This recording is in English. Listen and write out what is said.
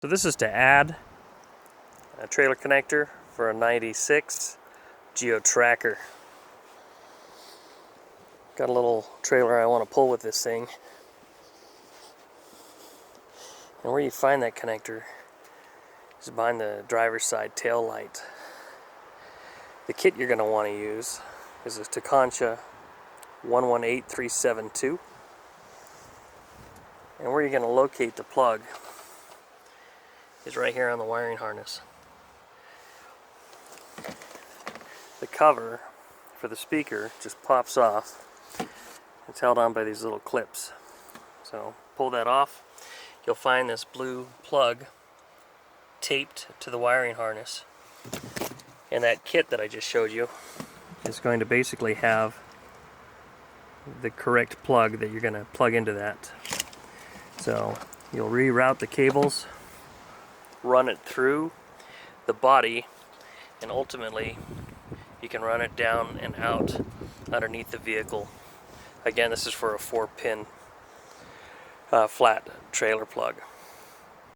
So this is to add a trailer connector for a 96 Geo Tracker. Got a little trailer I want to pull with this thing. And where you find that connector is behind the driver's side tail light. The kit you're going to want to use is a Takancha 118372. And where you're going to locate the plug is right here on the wiring harness. The cover for the speaker just pops off. It's held on by these little clips. So pull that off. You'll find this blue plug taped to the wiring harness. And that kit that I just showed you is going to basically have the correct plug that you're going to plug into that. So you'll reroute the cables, run it through the body, and ultimately you can run it down and out underneath the vehicle. Again, this is for a 4-pin flat trailer plug.